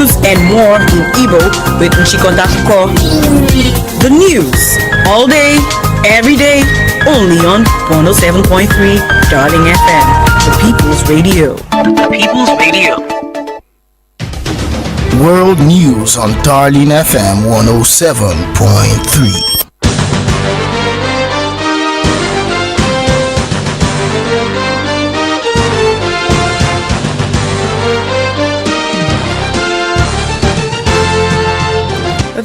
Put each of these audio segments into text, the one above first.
news and more in Igbo with Nchikontako. The news all day, every day, only on 107.3 Darling FM, the People's Radio. The People's Radio. World News on Darling FM 107.3.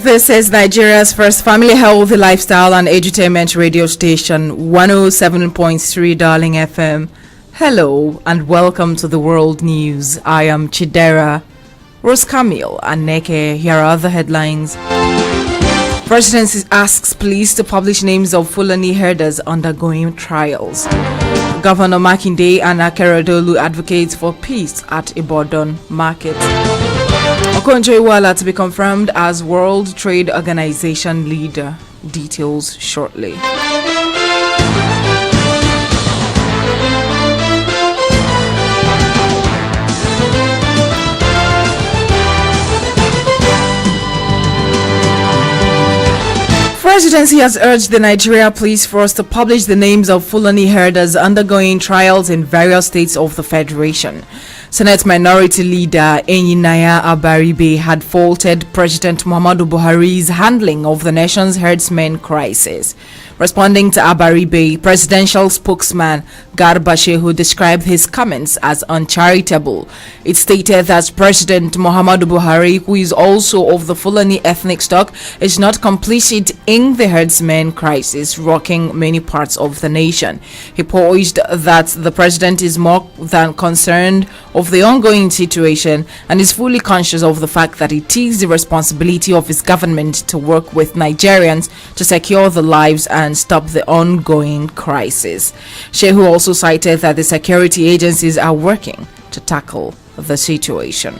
This is Nigeria's first family healthy lifestyle and edutainment radio station, 107.3 Darling FM. Hello and welcome to the World News. I am Chidera. Rosecamille, Aneke. Here are the headlines. Presidency asks police to publish names of Fulani herders undergoing trials. Governor Makinde and Aneke advocates for peace at Ibadan Market. Okonjo-Iweala to be confirmed as World Trade Organization leader. Details shortly. Presidency has urged the Nigeria Police Force to publish the names of Fulani herders undergoing trials in various states of the Federation. Senate Minority Leader Enyinaya Abaribe had faulted President Muhammadu Buhari's handling of the nation's herdsmen crisis. Responding to Abaribe, presidential spokesman Garba Shehu described his comments as uncharitable. It stated that President Muhammadu Buhari, who is also of the Fulani ethnic stock, is not complicit in the herdsmen crisis rocking many parts of the nation. He posed that the president is more than concerned of the ongoing situation and is fully conscious of the fact that it is the responsibility of his government to work with Nigerians to secure the lives and stop the ongoing crisis. Shehu also cited that the security agencies are working to tackle the situation.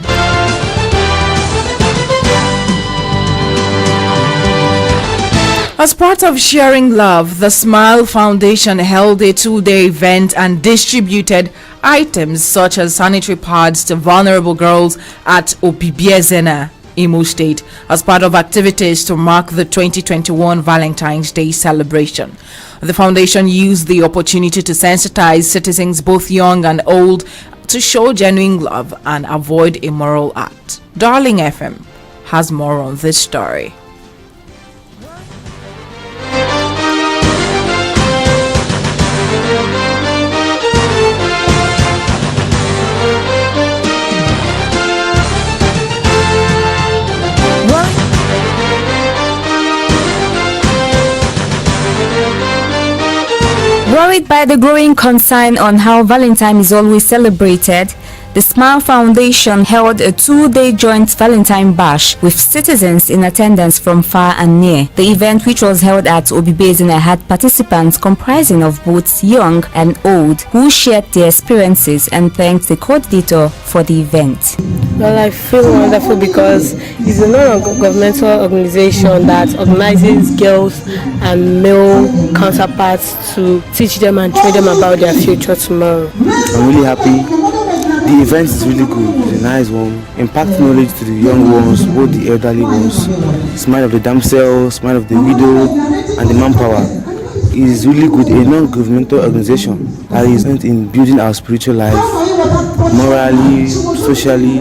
As part of sharing love, the Smile Foundation held a 2-day event and distributed items such as sanitary pads to vulnerable girls at Obibiezena, Imo State, as part of activities to mark the 2021 Valentine's Day celebration. The foundation used the opportunity to sensitize citizens, both young and old, to show genuine love and avoid immoral acts. Darling FM has more on this story. Worried by the growing concern on how Valentine is always celebrated, the Smile Foundation held a 2-day joint Valentine Bash with citizens in attendance from far and near. The event, which was held at Obibezina, had participants comprising of both young and old who shared their experiences and thanked the coordinator for the event. Well, I feel wonderful because it's a non-governmental organization that organizes girls and male counterparts to teach them and train them about their future tomorrow. I'm really happy. The event is really good, it's a nice one. Impact knowledge to the young ones, both the elderly ones. Smile of the damsel, smile of the widow, and the manpower. It is really good, a non-governmental organization that is in building our spiritual life, morally, socially,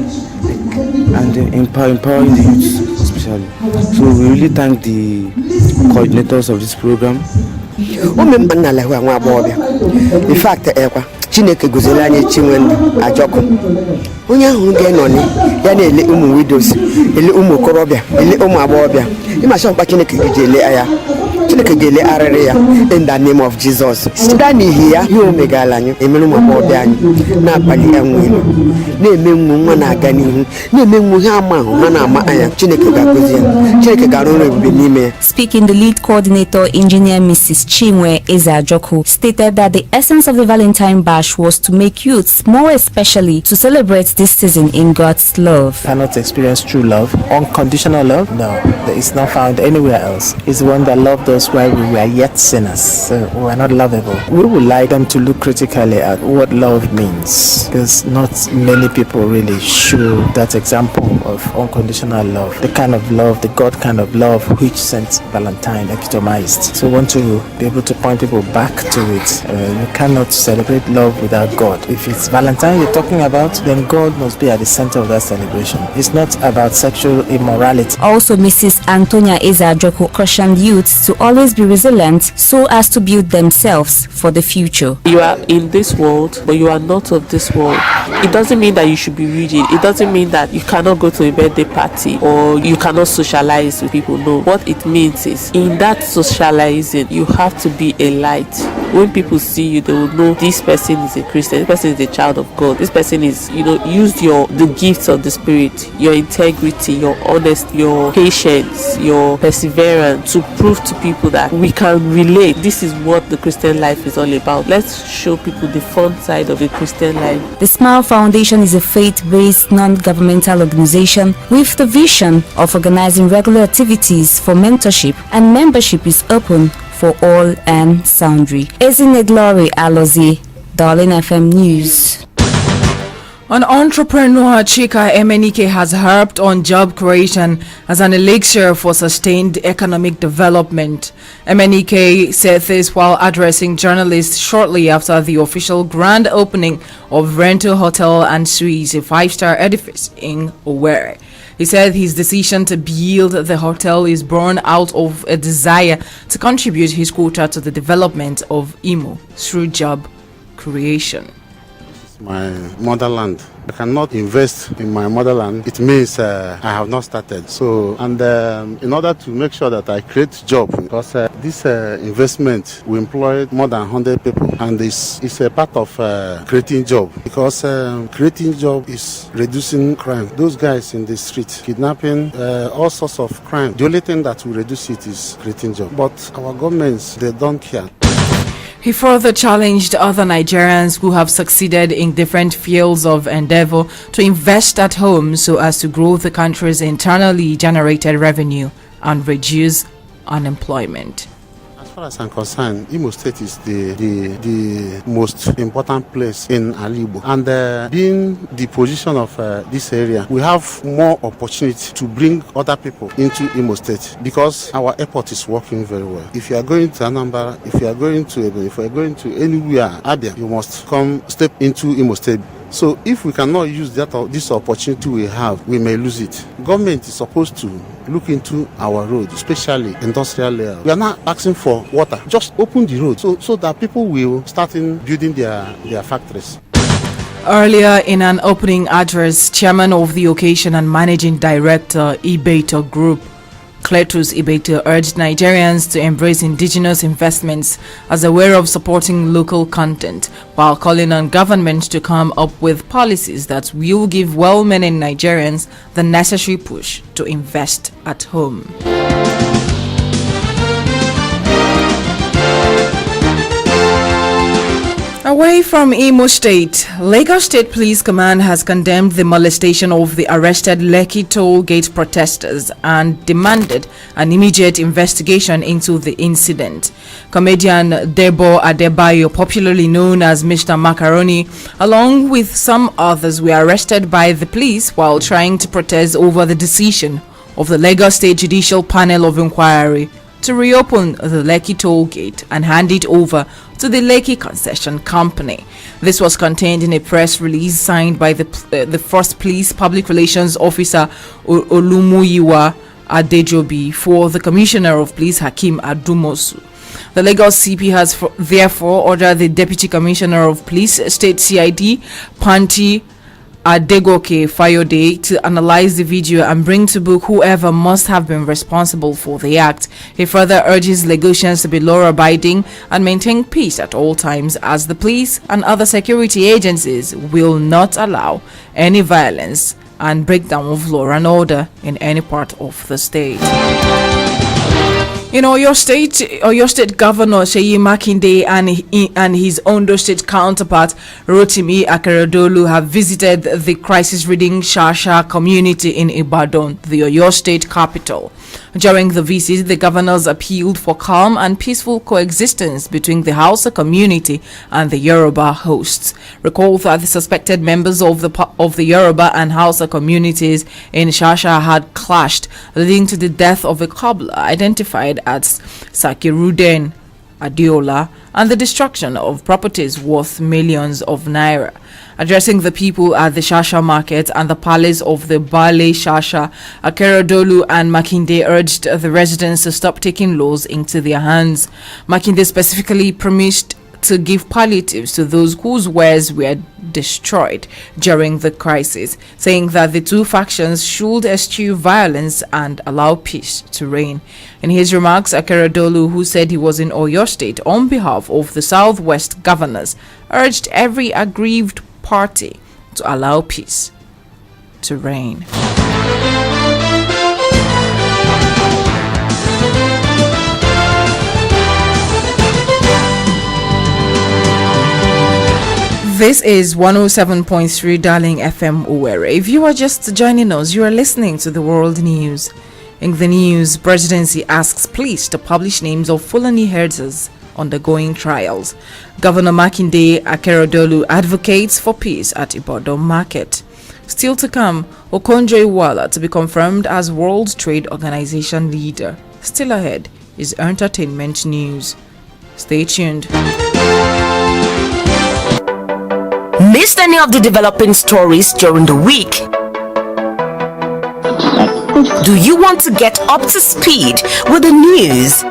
and empowering the youth especially. So we really thank the coordinators of this program. In fact, Chineke gozela anyị chinwendu ajọkụ onye ahụ ga-enọni ya na-ele ụmụ widows ele ụmụ okorobịa ele ụmụ agbọghọbịa ịmasha mkpa Chineke ga-ele aya Chineke ga-ele arịrị ya in the name of Jesus sida n'ihi ya ihe omegala anyị emere ụmụ agbọghọbịa anyị na-akpali enwelu na-eme nwa na-aga n'ihu na-eme nwa ha ama ahụ ha na-ama anya Chineke ga-agozi ya Chineke ga-arụ ọrụ ebube n'ime ya. Speaking, the lead coordinator, engineer Mrs. Chinwe Ezeajoku, stated that the essence of the Valentine Bash was to make youths more especially to celebrate this season in God's love. Cannot experience true love, unconditional love. No, it's not found anywhere else. It's the one that loved us us while we were yet sinners, so we were not lovable. We would like them to look critically at what love means, because not many people really show that example of unconditional love, the kind of love, the God kind of love which Saint Valentine epitomized. So we want to be able to point people back to it. You cannot celebrate love without God. If it's Valentine you're talking about, then God must be at the center of that celebration. It's not about sexual immorality. Also, Mrs. Antonia Ezajoko cautioned youths to always be resilient so as to build themselves for the future. You are in this world, but you are not of this world. It doesn't mean that you should be rigid. It doesn't mean that you cannot go to a birthday party or you cannot socialize with people. No. What it means is, in that socializing, you have to be a light. When people see you, they will know this person is a Christian, this person is a child of God, this person is, use the gifts of the Spirit, your integrity, your honesty, your patience, your perseverance to prove to people that we can relate. This is what the Christian life is all about. Let's show people the fun side of the Christian life. The Smile Foundation is a faith-based non-governmental organization with the vision of organizing regular activities for mentorship, and membership is open for all and sundry. Ezinedlori Alozie, Darling FM News. An entrepreneur, Chika Aneke, has harped on job creation as an elixir for sustained economic development. Aneke said this while addressing journalists shortly after the official grand opening of Rental Hotel and Suites, a 5-star edifice in Owerri. He said his decision to build the hotel is born out of a desire to contribute his quota to the development of Imo through job creation. My motherland. I cannot invest in my motherland. It means I have not started. So, and in order to make sure that I create job, because this investment will employ more than 100 people, and it's a part of creating job, because creating job is reducing crime. Those guys in the street, kidnapping, all sorts of crime. The only thing that will reduce it is creating job. But our governments, they don't care. He further challenged other Nigerians who have succeeded in different fields of endeavor to invest at home so as to grow the country's internally generated revenue and reduce unemployment. As far as I'm concerned, Imo State is the most important place in Alibo. And being the position of this area, we have more opportunity to bring other people into Imo State, because our airport is working very well. If you are going to Anambra, if you are going to anywhere, Abia, you must step into Imo State. So if we cannot use this opportunity we have, we may lose it. Government is supposed to look into our road, especially industrial layout. We are not asking for water. Just open the road so that people will start in building their factories. Earlier in an opening address, chairman of the occasion and managing director, Ibeto Group, Cletus Ibeto, urged Nigerians to embrace indigenous investments as a way of supporting local content, while calling on government to come up with policies that will give well-meaning Nigerians the necessary push to invest at home. Away from Imo State, Lagos State Police Command has condemned the molestation of the arrested Lekki toll gate protesters and demanded an immediate investigation into the incident. Comedian Debo Adebayo, popularly known as Mr. Macaroni, along with some others, were arrested by the police while trying to protest over the decision of the Lagos State Judicial Panel of Inquiry to reopen the Lekki toll gate and hand it over to the Lekki Concession Company. This was contained in a press release signed by the first police public relations officer Olumuyiwa Adejobi for the Commissioner of Police Hakeem Adumosu. The Lagos CP has therefore ordered the Deputy Commissioner of Police, State CID, Panti Adegoke Fayode, to analyze the video and bring to book whoever must have been responsible for the act. He further urges Lagosians to be law-abiding and maintain peace at all times, as the police and other security agencies will not allow any violence and breakdown of law and order in any part of the state. In Oyo State Governor Seyi Makinde and his Ondo State counterpart Rotimi Akeredolu have visited the crisis-ridden Shasha community in Ibadan, the Oyo State capital. During the visit, the governors appealed for calm and peaceful coexistence between the Hausa community and the Yoruba hosts. Recall that the suspected members of the Yoruba and Hausa communities in Shasha had clashed, leading to the death of a cobbler identified as Sakiruden Adiola and the destruction of properties worth millions of naira. Addressing the people at the Shasha market and the palace of the Bale Shasha, Akeredolu and Makinde urged the residents to stop taking laws into their hands. Makinde specifically promised to give palliatives to those whose wares were destroyed during the crisis, saying that the two factions should eschew violence and allow peace to reign. In his remarks, Akeredolu, who said he was in Oyo State on behalf of the Southwest governors, urged every aggrieved party to allow peace to reign. This is 107.3 Darling FM Owerri. If you are just joining us, you are listening to the World News. In the news, Presidency asks police to publish names of Fulani herders undergoing trials. Governor Makinde Akeredolu advocates for peace at Ibadan Market. Still to come, Okonjo-Iweala to be confirmed as World Trade Organization leader. Still ahead is entertainment news. Stay tuned. Missed any of the developing stories during the week? Do you want to get up to speed with the news?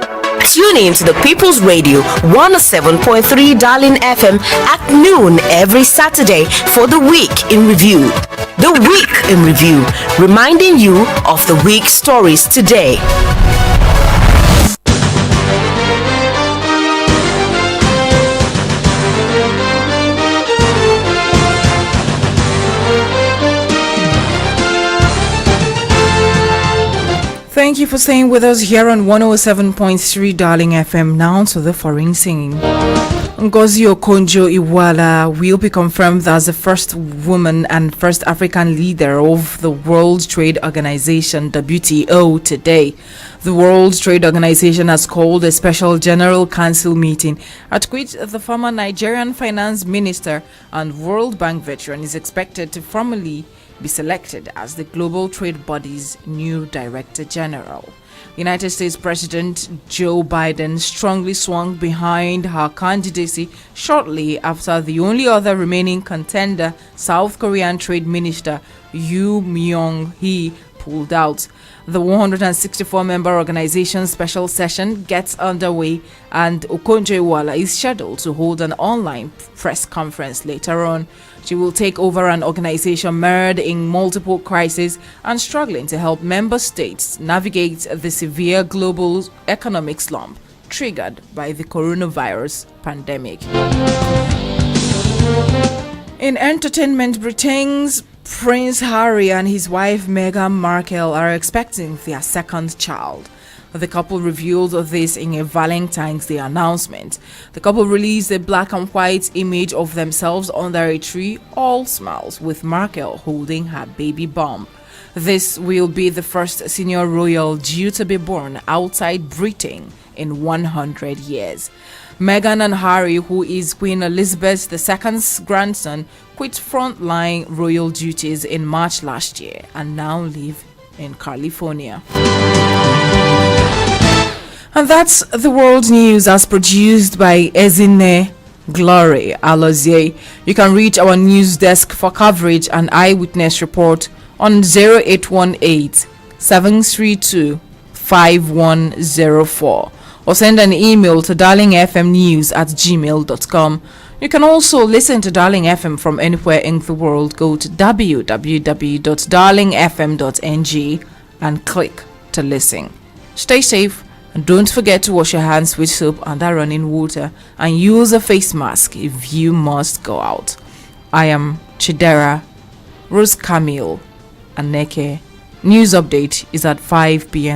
Tune in to the People's Radio 107.3 Darling FM at noon every Saturday for the Week in Review. The Week in Review, reminding you of the week's stories today. Thank you for staying with us here on 107.3 Darling FM. Now to the foreign scene. Ngozi Okonjo-Iweala will be confirmed as the first woman and first African leader of the World Trade Organization WTO today. The World Trade Organization has called a special General Council meeting at which the former Nigerian finance minister and World Bank veteran is expected to formally be selected as the global trade body's new director general. United States President Joe Biden strongly swung behind her candidacy shortly after the only other remaining contender, South Korean Trade Minister Yoo Myung-hee, pulled out. The 164-member organization's special session gets underway, and Okonjo-Iweala is scheduled to hold an online press conference later on. She will take over an organization mired in multiple crises and struggling to help member states navigate the severe global economic slump triggered by the coronavirus pandemic. In entertainment, Britain's Prince Harry and his wife Meghan Markle are expecting their second child. The couple revealed this in a Valentine's Day announcement. The couple released a black and white image of themselves under a tree, all smiles, with Markle holding her baby bump. This will be the first senior royal due to be born outside Britain in 100 years. Meghan and Harry, who is Queen Elizabeth II's grandson, quit frontline royal duties in March last year and now live in California. And that's the world news as produced by Ezine Glory Alozie. You can reach our news desk for coverage and eyewitness report on 0818 732 5104 or send an email to darlingfmnews@gmail.com. You can also listen to Darling FM from anywhere in the world. Go to www.darlingfm.ng and click to listen. Stay safe and don't forget to wash your hands with soap under running water and use a face mask if you must go out. I am Chidera, Rosecamille, Aneke. News update is at 5 p.m.